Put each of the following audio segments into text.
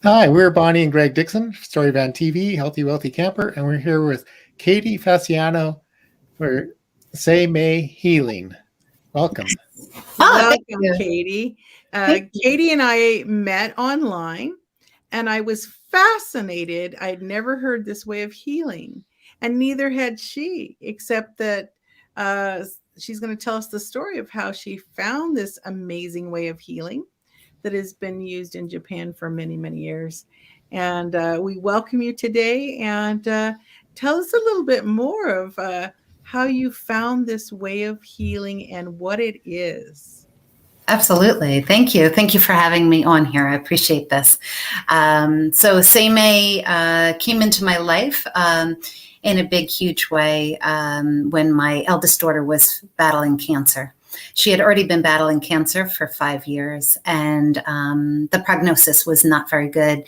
Hi, we're Bonnie and Greg Dixon, Story Van TV, Healthy Wealthy Camper, and we're here with Katie Fasciano for Seimei Healing. Welcome. Oh, thank Welcome, you. Katie. Thank you. Katie and I met online, and I was fascinated. I'd never heard this way of healing, and neither had she, except that uh, she's going to tell us the story of how she found this amazing way of healing that has been used in Japan for many, many years. And we welcome you today, and tell us a little bit more of how you found this way of healing and what it is. Absolutely. Thank you. Thank you for having me on here. I appreciate this. So Seimei came into my life in a big, huge way when my eldest daughter was battling cancer. She had already been battling cancer for 5 years, and the prognosis was not very good.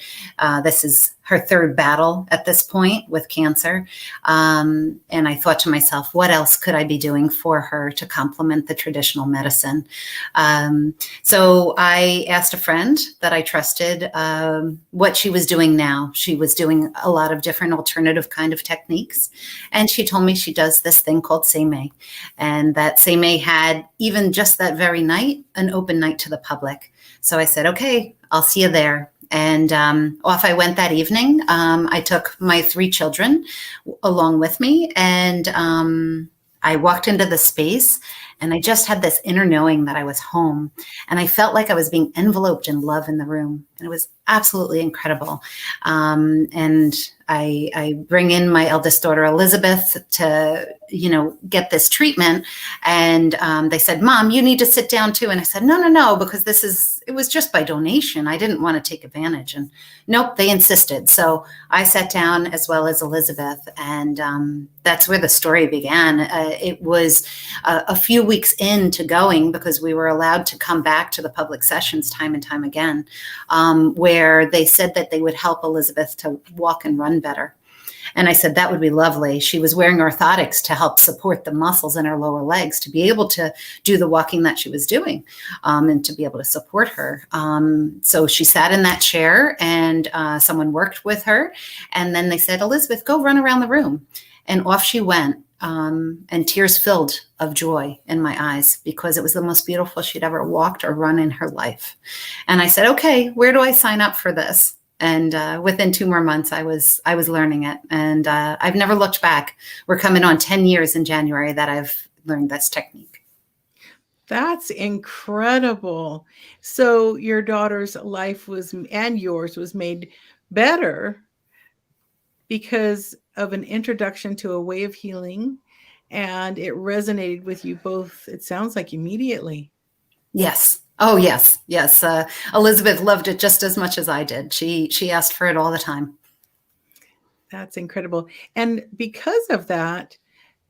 This is her third battle at this point with cancer. And I thought to myself, what else could I be doing for her to complement the traditional medicine? So I asked a friend that I trusted what she was doing now. She was doing a lot of different alternative kind of techniques. And she told me she does this thing called Seimei. And that Seimei had, even just that very night, an open night to the public. So I said, okay, I'll see you there. And off I went that evening. I took my 3 children along with me, and I walked into the space, and I just had this inner knowing that I was home, and I felt like I was being enveloped in love in the room, and it was absolutely incredible. And I bring in my eldest daughter, Elizabeth, to, get this treatment. And they said, Mom, you need to sit down too. And I said, no, because it was just by donation. I didn't want to take advantage. And nope, they insisted. So I sat down as well as Elizabeth. And that's where the story began. It was a few weeks into going, because we were allowed to come back to the public sessions time and time again, where they said that they would help Elizabeth to walk and run better. And I said, that would be lovely. She was wearing orthotics to help support the muscles in her lower legs to be able to do the walking that she was doing, and to be able to support her. So she sat in that chair, and someone worked with her. And then they said, Elizabeth, go run around the room. And off she went. And tears filled of joy in my eyes, because it was the most beautiful she'd ever walked or run in her life. And I said, okay, where do I sign up for this? And within 2 more months, I was learning it. And I've never looked back. We're coming on 10 years in January that I've learned this technique. That's incredible. So your daughter's life and yours was made better because of an introduction to a way of healing, and it resonated with you both, it sounds like, immediately. Yes. Oh, yes. Yes. Elizabeth loved it just as much as I did. She asked for it all the time. That's incredible. And because of that,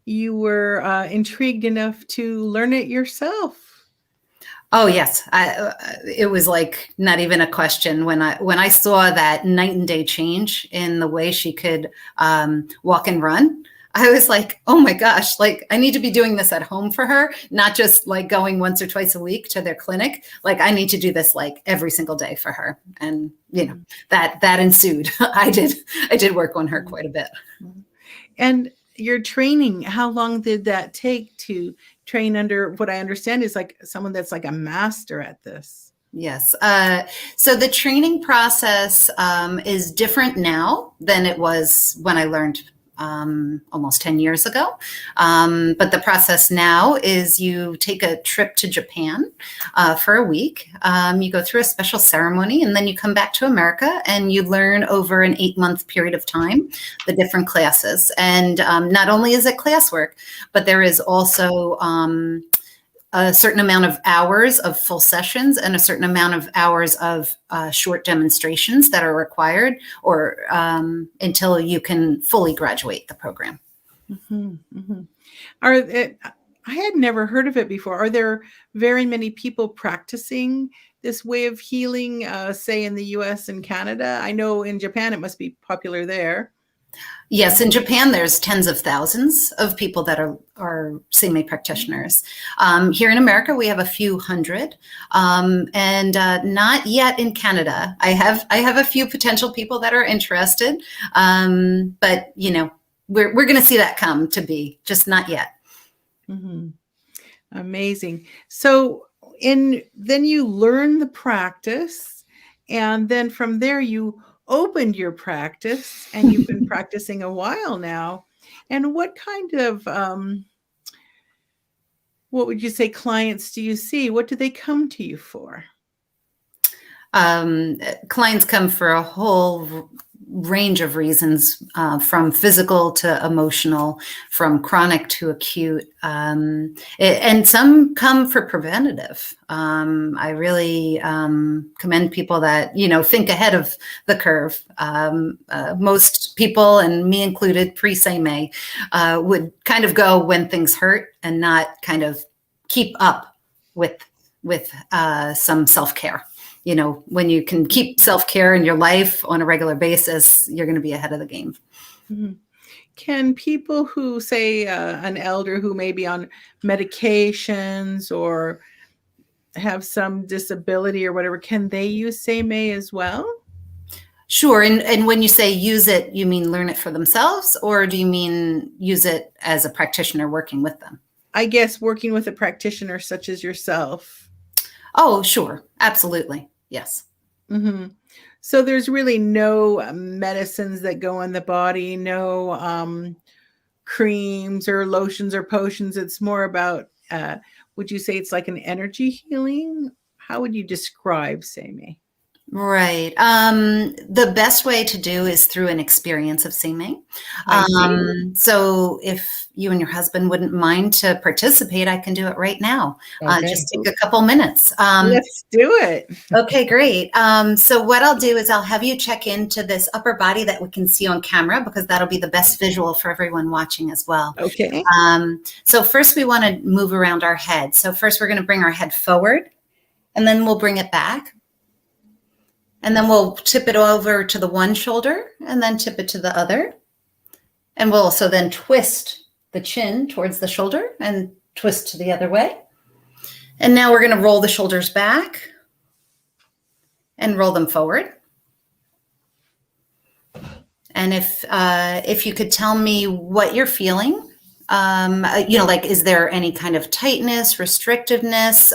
you were intrigued enough to learn it yourself. Oh, yes. It was like not even a question when I saw that night and day change in the way she could walk and run. I was like, oh my gosh, like I need to be doing this at home for her, not just like going once or twice a week to their clinic. Like I need to do this like every single day for her. And that ensued. I did work on her quite a bit. And your training, how long did that take to train under what I understand is like someone that's like a master at this? Yes. So the training process is different now than it was when I learned almost 10 years ago. But the process now is you take a trip to Japan for a week. You go through a special ceremony, and then you come back to America and you learn over an 8-month period of time the different classes. And not only is it classwork, but there is also a certain amount of hours of full sessions and a certain amount of hours of short demonstrations that are required, or until you can fully graduate the program. Mm-hmm, mm-hmm. I had never heard of it before. Are there very many people practicing this way of healing, say in the US and Canada? I know in Japan it must be popular there. Yes, in Japan, there's tens of thousands of people that are Seimei practitioners. Here in America, we have a few hundred, and not yet in Canada. I have a few potential people that are interested, but we're going to see that come to be, just not yet. Mm-hmm. Amazing. So then you learn the practice, and then from there you opened your practice, and you've been practicing a while now. And what kind of what would you say clients do you see? What do they come to you for? Clients come for a whole range of reasons, from physical to emotional, from chronic to acute, and some come for preventative. I really commend people that think ahead of the curve. Most people, and me included, pre-Seimei, would kind of go when things hurt and not kind of keep up with some self-care. When you can keep self-care in your life on a regular basis, you're going to be ahead of the game. Mm-hmm. Can people who, say, an elder who may be on medications or have some disability or whatever, can they use Seimei as well? Sure. And when you say use it, you mean learn it for themselves, or do you mean use it as a practitioner working with them? I guess working with a practitioner such as yourself. Oh, sure. Absolutely. Yes. Mm-hmm. So there's really no medicines that go in the body, no creams or lotions or potions. It's more about, would you say it's like an energy healing? How would you describe Seimei? Right. The best way to do is through an experience of Seimei. So if you and your husband wouldn't mind to participate, I can do it right now. Okay. Just take a couple minutes. Let's do it. Okay, great. So what I'll do is I'll have you check into this upper body that we can see on camera, because that'll be the best visual for everyone watching as well. Okay. So first we want to move around our head. So first we're going to bring our head forward, and then we'll bring it back. And then we'll tip it over to the one shoulder and then tip it to the other. And we'll also then twist the chin towards the shoulder and twist to the other way. And now we're going to roll the shoulders back and roll them forward. And if you could tell me what you're feeling, like, is there any kind of tightness, restrictiveness,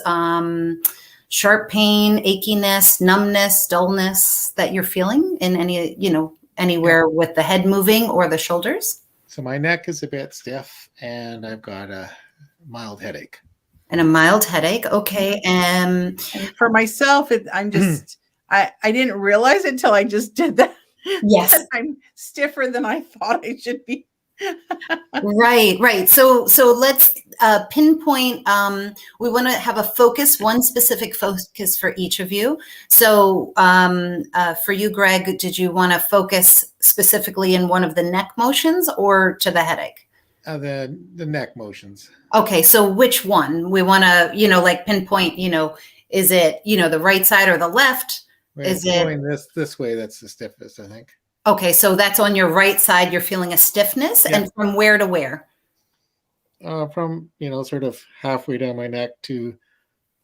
sharp pain, achiness, numbness, dullness that you're feeling in anywhere with the head moving or the shoulders? So my neck is a bit stiff, and I've got a mild headache. And a mild headache. Okay. And for myself, I'm just, I didn't realize it until I just did that. Yes. I'm stiffer than I thought I should be. Right. So let's pinpoint. We want to have a focus, one specific focus for each of you. So for you, Greg, did you want to focus specifically in one of the neck motions or to the headache? The neck motions. Okay, so which one? We want to, pinpoint, is it, the right side or the left? Right, is it going this way? That's the stiffest, I think. Okay, so that's on your right side. You're feeling a stiffness, Yeah. and from where to where? From sort of halfway down my neck to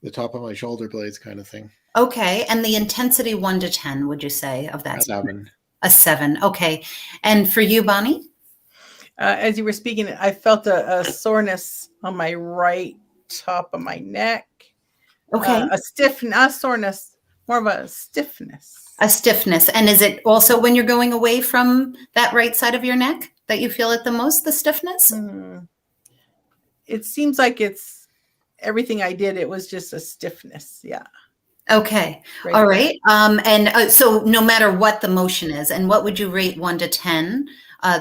the top of my shoulder blades, kind of thing. Okay, and the intensity 1 to 10, would you say, of that? 7. A 7. Okay, and for you, Bonnie? As you were speaking, I felt a soreness on my right top of my neck. Okay, not soreness, more of a stiffness. a stiffness, and is it also when you're going away from that right side of your neck that you feel it the most? The stiffness? It seems like it's everything I did. It was just a stiffness. Yeah. Okay. Right. All right. And so no matter what the motion is, and what would you rate 1 to 10,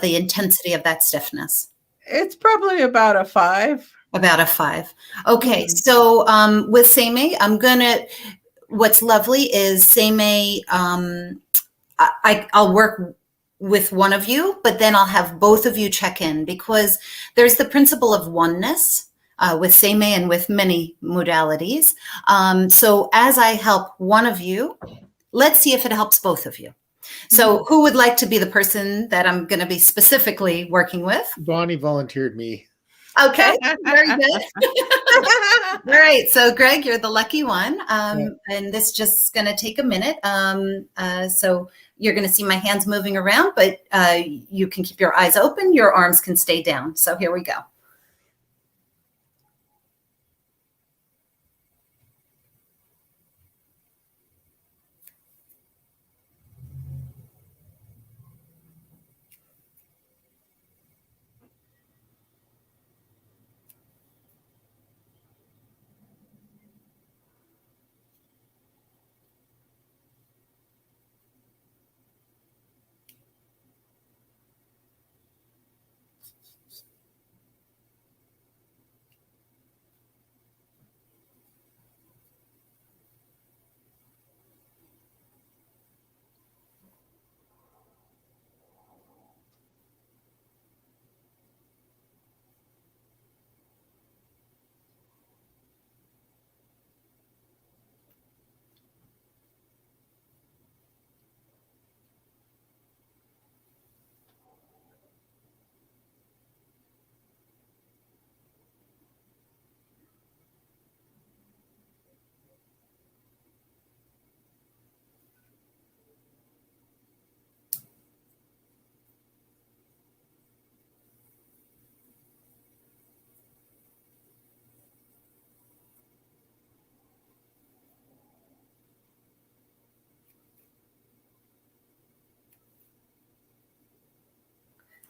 the intensity of that stiffness? It's probably about a 5. About a 5. Okay. So with Seimei, what's lovely is Seimei, I'll work with one of you, but then I'll have both of you check in, because there's the principle of oneness with Seimei and with many modalities. So as I help one of you, let's see if it helps both of you. So who would like to be the person that I'm going to be specifically working with? Bonnie volunteered me. Okay, very good. All right, so Greg, you're the lucky one. And this just going to take a minute. So you're going to see my hands moving around, but you can keep your eyes open. Your arms can stay down. So here we go.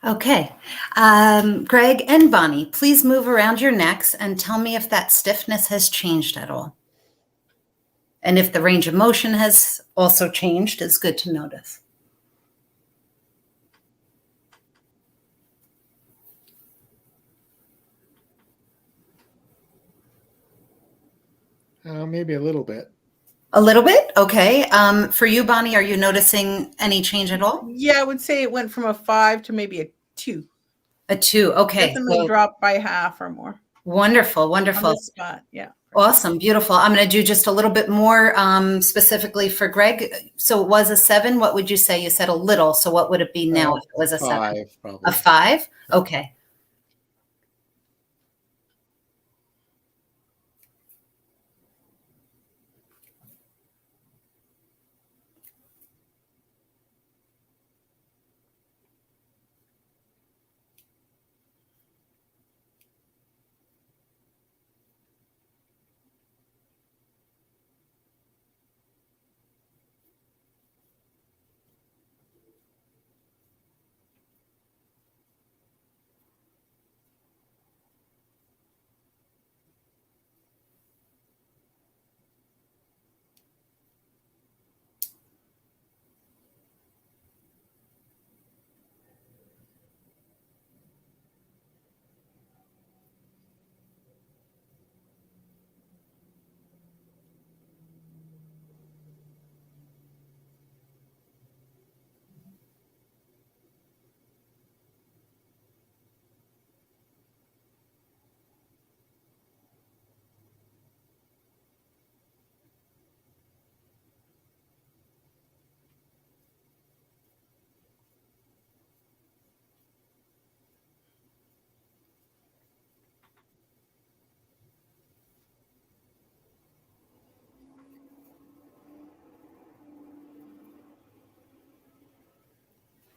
Okay, Greg and Bonnie, please move around your necks and tell me if that stiffness has changed at all. And if the range of motion has also changed, it's good to notice. Maybe a little bit. A little bit? Okay. For you, Bonnie, are you noticing any change at all? Yeah, I would say it went from a 5 to maybe a 2. A 2. Okay. Definitely dropped by half or more. Wonderful. Wonderful. On the spot. Yeah. Awesome. Beautiful. I'm going to do just a little bit more specifically for Greg. So it was a 7. What would you say? You said a little. So what would it be now if it was a 7? 5, probably. A 5? Okay.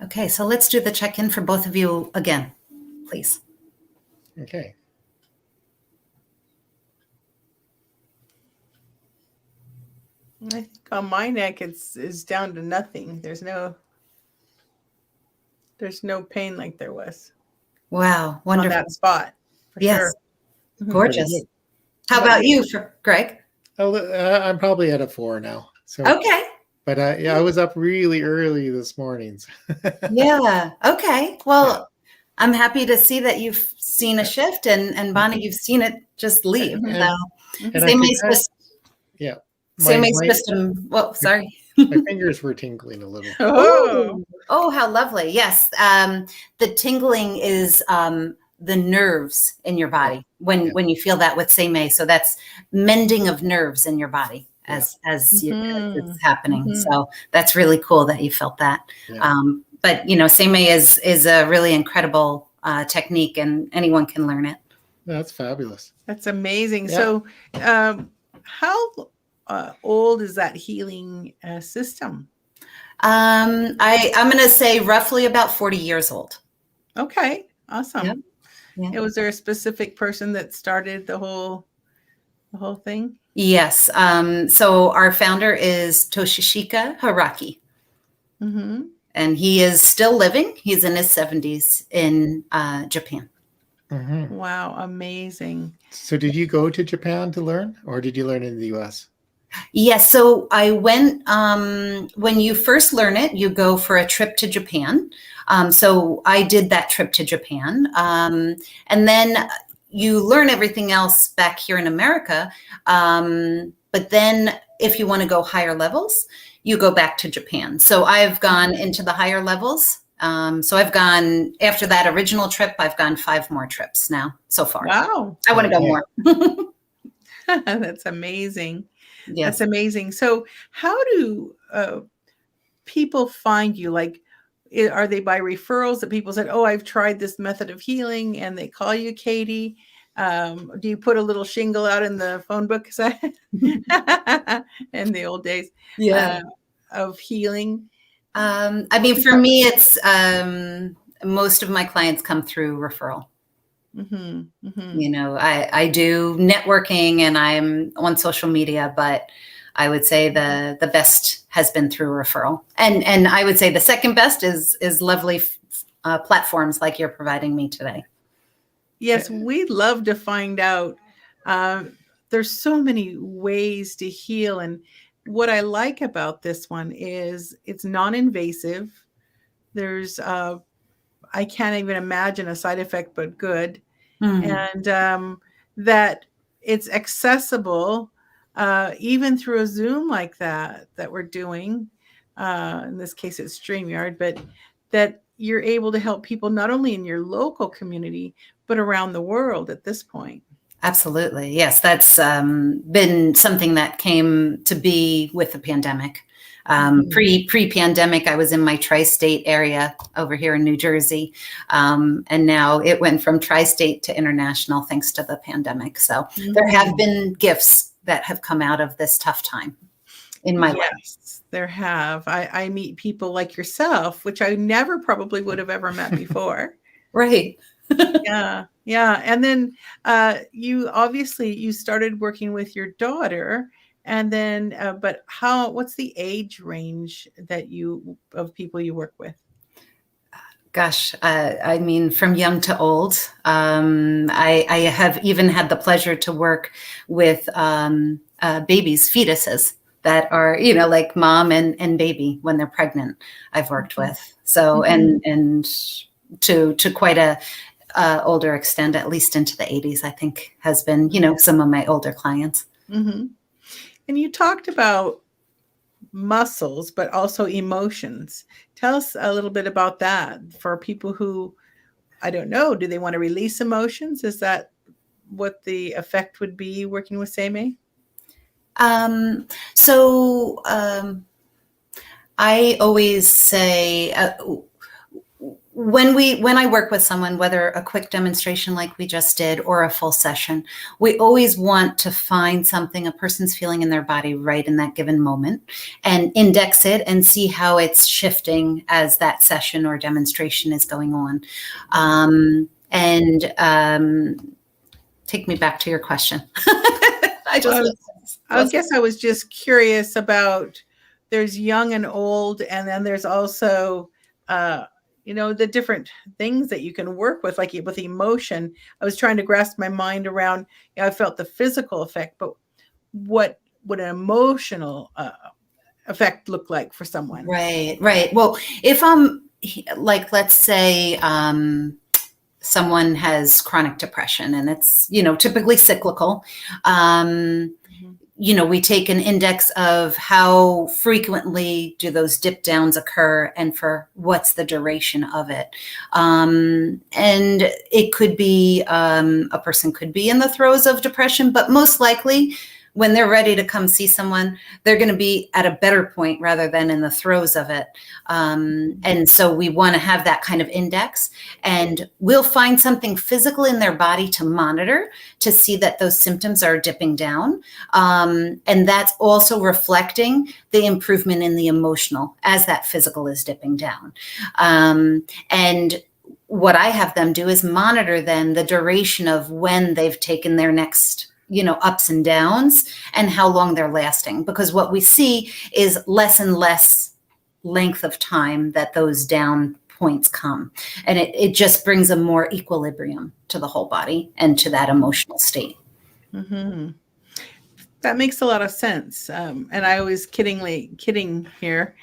Okay. So let's do the check-in for both of you again, please. Okay. I think on my neck it's down to nothing. There's no pain like there was Wow. Wonderful. on that spot. For Yes. sure. Gorgeous. How about you, Greg? I'm probably at a 4 now. So Okay. But yeah, I was up really early this morning. Yeah. Okay. Well, I'm happy to see that you've seen a shift, and Bonnie, you've seen it just leave. So Yeah. Seimei system. Well, sorry. My fingers were tingling a little. Oh, how lovely. Yes. The tingling is the nerves in your body when you feel that with Seimei. So that's mending of nerves in your body. as Mhm. it's happening. Mhm. So that's really cool that you felt that. Yeah. But Seimei is a really incredible technique, and anyone can learn it. That's fabulous. That's amazing. Yeah. So, how old is that healing system? I'm going to say roughly about 40 years old. Okay, awesome. Yeah. Was there a specific person that started the whole thing? Yes. So our founder is Toshishika Haraki. Mm-hmm. And he is still living. He's in his 70s in Japan. Mm-hmm. Wow, amazing. So did you go to Japan to learn, or did you learn in the US? Yes. So I went, when you first learn it, you go for a trip to Japan. So I did that trip to Japan. And then you learn everything else back here in America. But then if you want to go higher levels, you go back to Japan. So I've gone into the higher levels. So I've gone, after that original trip, I've gone 5 more trips now so far. Wow. I want to go more. That's amazing. Yes. That's amazing. So how do people find you? Like, are they by referrals that people said, oh, I've tried this method of healing, and they call you Katie? Do you put a little shingle out in the phone book in the old days of healing? I mean, for me, it's most of my clients come through referral. Mm-hmm, mm-hmm. I do networking and I'm on social media, but I would say the best has been through referral. And I would say the second best is lovely platforms like you're providing me today. Yes, we'd love to find out. There's so many ways to heal. And what I like about this one is it's non-invasive. There's, I can't even imagine a side effect, but good. Mm-hmm. And that it's accessible, even through a Zoom like that we're doing. In this case, it's StreamYard, but that you're able to help people not only in your local community, but around the world at this point. Absolutely. Yes, that's been something that came to be with the pandemic. Pre-pandemic, I was in my tri-state area over here in New Jersey. And now it went from tri-state to international thanks to the pandemic. So there have been gifts that have come out of this tough time in my life. Yes, there have. I meet people like yourself, which I never probably would have ever met before. Right. Yeah. And then you started working with your daughter, and then but what's the age range of people you work with? Gosh, I mean, from young to old. I have even had the pleasure to work with babies, fetuses that are, like mom and baby when they're pregnant. I've worked with. So, and to quite a older extent, at least into the 80s, I think has been, some of my older clients. Mm-hmm. And you talked about muscles, but also emotions. Tell us a little bit about that for people who, I don't know, do they want to release emotions? Is that what the effect would be working with Seimei? I always say, when I work with someone, whether a quick demonstration like we just did or a full session, we always want to find something a person's feeling in their body right in that given moment and index it and see how it's shifting as that session or demonstration is going on. Take me back to your question. I guess I was just curious about, there's young and old, and then there's also the different things that you can work with, like with emotion. I was trying to grasp my mind around, I felt the physical effect, but what would an emotional effect look like for someone? Right. Well, if I'm like, let's say someone has chronic depression and it's, typically cyclical. We take an index of how frequently do those dip downs occur and for what's the duration of it. And it could be, a person could be in the throes of depression, but most likely when they're ready to come see someone, they're going to be at a better point rather than in the throes of it. And so we want to have that kind of index, and we'll find something physical in their body to monitor to see that those symptoms are dipping down. And that's also reflecting the improvement in the emotional as that physical is dipping down. And what I have them do is monitor then the duration of when they've taken their next ups and downs and how long they're lasting, because what we see is less and less length of time that those down points come, and it just brings a more equilibrium to the whole body and to that emotional state. Mm-hmm. That makes a lot of sense. And I always kidding here,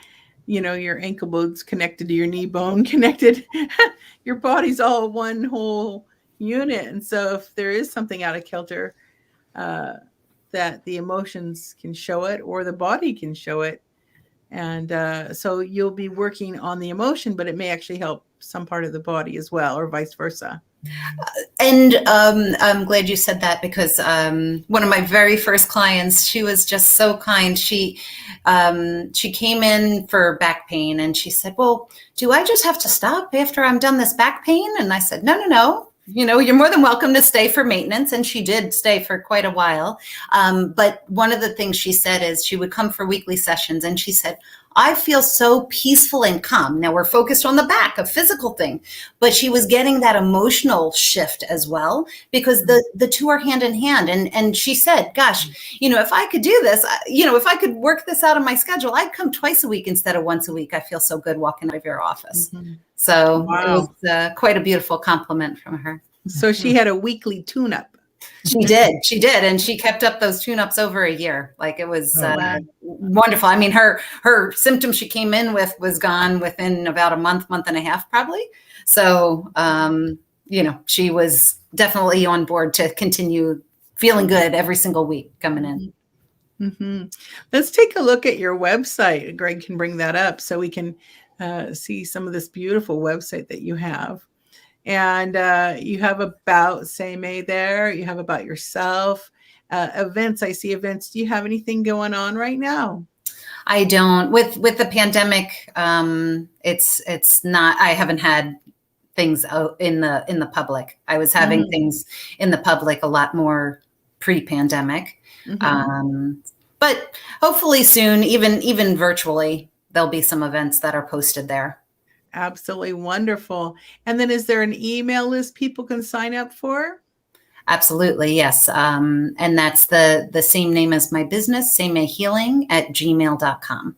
your ankle bone's connected to your knee bone connected. Your body's all one whole unit, and so if there is something out of kilter, that the emotions can show it or the body can show it. And so you'll be working on the emotion, but it may actually help some part of the body as well, or vice versa. And I'm glad you said that, because one of my very first clients, she was just so kind. She came in for back pain, and she said, well, do I just have to stop after I'm done this back pain? And I said, no. You're more than welcome to stay for maintenance. And she did stay for quite a while. But one of the things she said is she would come for weekly sessions, and she said, I feel so peaceful and calm. Now we're focused on the back, a physical thing, but she was getting that emotional shift as well, because the two are hand in hand. And she said, gosh, if I could do this, if I could work this out of my schedule, I'd come twice a week instead of once a week. I feel so good walking out of your office. Mm-hmm. So wow. It was quite a beautiful compliment from her. So she had a weekly tune-up. She did. And she kept up those tune-ups over a year. Like, it was wonderful. I mean, her symptom she came in with was gone within about a month and a half, probably. So, she was definitely on board to continue feeling good every single week coming in. Mm-hmm. Let's take a look at your website. Greg can bring that up so we can see some of this beautiful website that you have. And you have about Seimei there. You have about yourself. Events. I see events. Do you have anything going on right now? I don't. With the pandemic, it's not. I haven't had things in the public. I was having things in the public a lot more pre-pandemic. Mm-hmm. But hopefully soon, even virtually, there'll be some events that are posted there. Absolutely wonderful. And then is there an email list people can sign up for? Absolutely, yes. And that's the same name as my business, seimeihealing@gmail.com.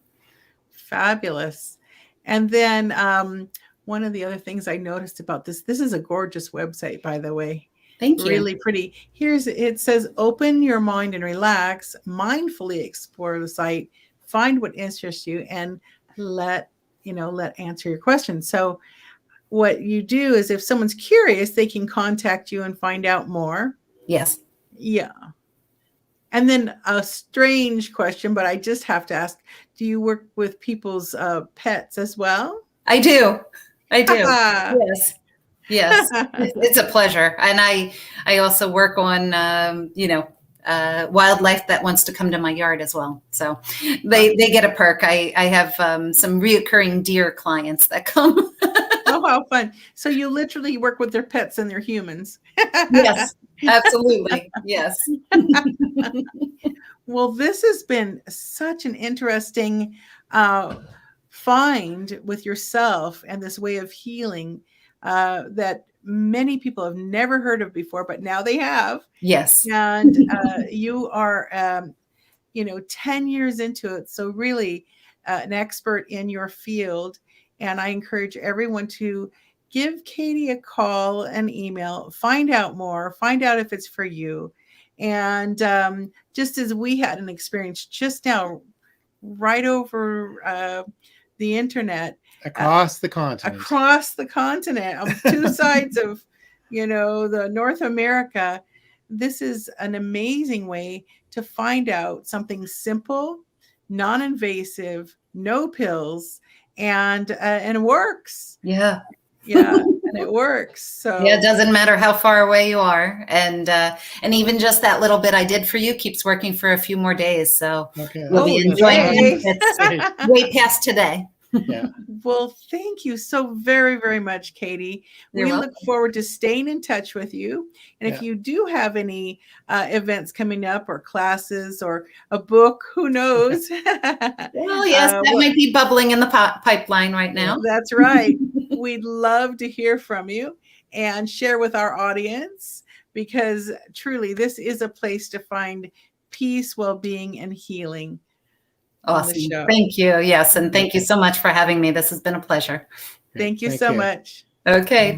Fabulous. And then one of the other things I noticed about this is a gorgeous website, by the way. Thank you. Really pretty. It says, open your mind and relax, mindfully explore the site, find what interests you, and let answer your questions. So what you do is, if someone's curious, they can contact you and find out more. Yes. Yeah. And then a strange question, but I just have to ask, do you work with people's pets as well? I do. Yes. Yes. It's a pleasure. And I also work on, wildlife that wants to come to my yard as well. So they get a perk. I have some reoccurring deer clients that come. Oh, how fun. So you literally work with their pets and their humans. Yes, absolutely. Yes. Well, this has been such an interesting find with yourself and this way of healing that many people have never heard of before, but now they have. Yes. And you are, 10 years into it. So really an expert in your field. And I encourage everyone to give Katie a call, an email, find out more, find out if it's for you. And just as we had an experience just now, right over the internet. Across the continent on two sides of, the North America. This is an amazing way to find out something simple, non-invasive, no pills, and it works. Yeah. Yeah. and it works. So Yeah, it doesn't matter how far away you are, and even just that little bit I did for you keeps working for a few more days. So Okay. you'll be enjoying yay. benefits way past today. Yeah. Well, thank you so very, very much, Katie. You're We welcome. look forward to staying in touch with you. And if Yeah. you do have any events coming up or classes or a book, who knows? Well, yes, that might be bubbling in the pipeline right now. That's right. We'd love to hear from you and share with our audience, because truly this is a place to find peace, well-being, and healing. Awesome. Thank you. Yes. And thank you so much for having me. This has been a pleasure. Thank you so much. Okay.